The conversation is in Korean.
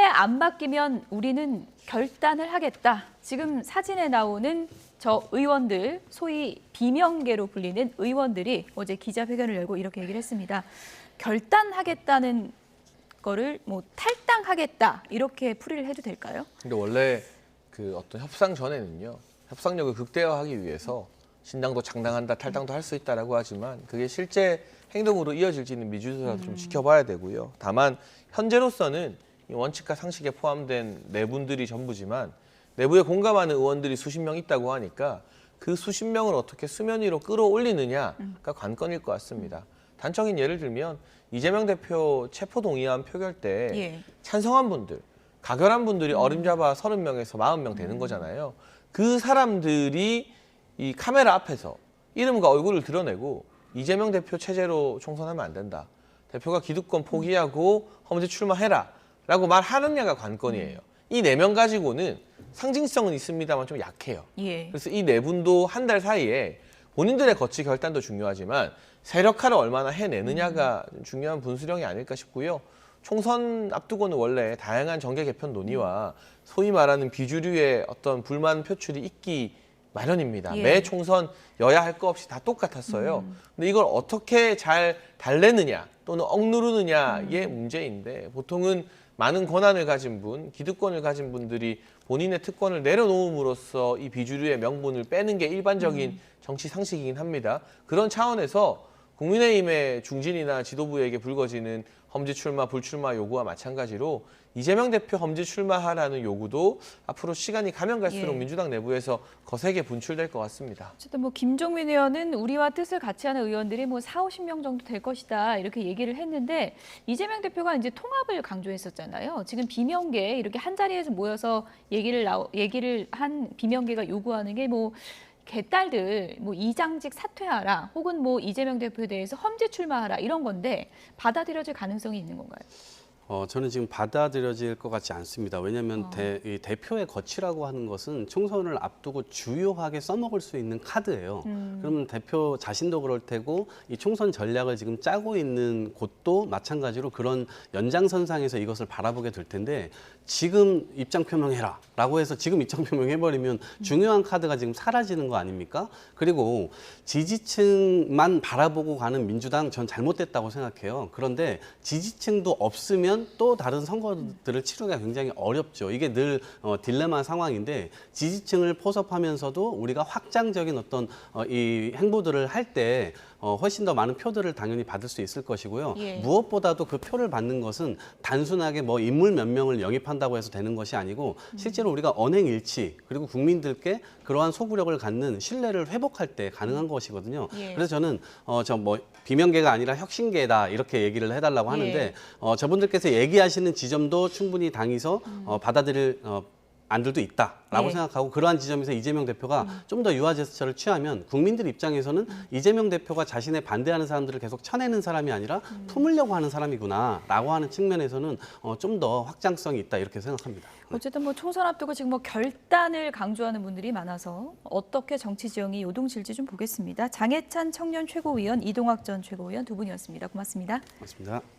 안 바뀌면 우리는 결단을 하겠다. 지금 사진에 나오는 저 의원들, 소위 비명계로 불리는 의원들이 어제 기자회견을 열고 이렇게 얘기를 했습니다. 결단하겠다는 거를 뭐 탈당하겠다 이렇게 풀이를 해도 될까요? 근데 원래 그 어떤 협상 전에는요, 협상력을 극대화하기 위해서 신당도 창당한다, 탈당도 할 수 있다라고 하지만 그게 실제 행동으로 이어질지는 미주수사도 좀 지켜봐야 되고요. 다만 현재로서는 이 원칙과 상식에 포함된 네 분들이 전부지만 내부에 공감하는 의원들이 수십 명 있다고 하니까 그 수십 명을 어떻게 수면 위로 끌어올리느냐가 관건일 것 같습니다. 단적인 예를 들면 이재명 대표 체포동의안 표결 때 찬성한 분들, 가결한 분들이 어림잡아 30명에서 40명 되는 거잖아요. 그 사람들이 이 카메라 앞에서 이름과 얼굴을 드러내고 이재명 대표 체제로 총선하면 안 된다. 대표가 기득권 포기하고 험지 출마해라 라고 말하느냐가 관건이에요. 이 4명 가지고는 상징성은 있습니다만 좀 약해요. 그래서 이 4분도 한 달 사이에 본인들의 거취 결단도 중요하지만 세력화를 얼마나 해내느냐가 중요한 분수령이 아닐까 싶고요. 총선 앞두고는 원래 다양한 정계 개편 논의와 소위 말하는 비주류의 어떤 불만 표출이 있기 마련입니다. 매 총선 여야 할 거 없이 다 똑같았어요. 근데 이걸 어떻게 잘 달래느냐 또는 억누르느냐의 문제인데 보통은 많은 권한을 가진 분, 기득권을 가진 분들이 본인의 특권을 내려놓음으로써 이 비주류의 명분을 빼는 게 일반적인 정치 상식이긴 합니다. 그런 차원에서 국민의힘의 중진이나 지도부에게 불거지는 험지 출마, 불출마 요구와 마찬가지로 이재명 대표 험지 출마하라는 요구도 앞으로 시간이 가면 갈수록 민주당 내부에서 거세게 분출될 것 같습니다. 어쨌든 뭐 김종민 의원은 우리와 뜻을 같이 하는 의원들이 뭐 40~50명 정도 될 것이다 이렇게 얘기를 했는데 이재명 대표가 이제 통합을 강조했었잖아요. 지금 비명계 이렇게 한 자리에서 모여서 얘기를 한 비명계가 요구하는 게 뭐 개딸들 뭐 이장직 사퇴하라 혹은 뭐 이재명 대표에 대해서 험지 출마하라 이런 건데 받아들여질 가능성이 있는 건가요? 저는 지금 받아들여질 것 같지 않습니다. 왜냐하면 이 대표의 거취라고 하는 것은 총선을 앞두고 주요하게 써먹을 수 있는 카드예요. 그러면 대표 자신도 그럴 테고 이 총선 전략을 지금 짜고 있는 곳도 마찬가지로 그런 연장선상에서 이것을 바라보게 될 텐데 지금 입장 표명해라 라고 해서 지금 입장 표명해버리면 중요한 카드가 지금 사라지는 거 아닙니까? 그리고 지지층만 바라보고 가는 민주당 전 잘못됐다고 생각해요. 그런데 지지층도 없으면 또 다른 선거들을 치르기가 굉장히 어렵죠. 이게 늘 딜레마 상황인데 지지층을 포섭하면서도 우리가 확장적인 어떤 이 행보들을 할 때 훨씬 더 많은 표들을 당연히 받을 수 있을 것이고요. 무엇보다도 그 표를 받는 것은 단순하게 뭐 인물 몇 명을 영입한다고 해서 되는 것이 아니고 실제로 우리가 언행일치 그리고 국민들께 그러한 소구력을 갖는 신뢰를 회복할 때 가능한 것이거든요. 그래서 저는 저 뭐 비명계가 아니라 혁신계다 이렇게 얘기를 해달라고 하는데 저분들께서 얘기하시는 지점도 충분히 당에서 받아들일 안들도 있다라고 생각하고 그러한 지점에서 이재명 대표가 좀 더 유화 제스처를 취하면 국민들 입장에서는 이재명 대표가 자신의 반대하는 사람들을 계속 쳐내는 사람이 아니라 품으려고 하는 사람이구나라고 하는 측면에서는 좀 더 확장성이 있다 이렇게 생각합니다. 어쨌든 뭐 총선 앞두고 지금 뭐 결단을 강조하는 분들이 많아서 어떻게 정치 지형이 요동칠지 좀 보겠습니다. 장해찬 청년 최고위원, 이동학 전 최고위원 두 분이었습니다. 고맙습니다. 고맙습니다.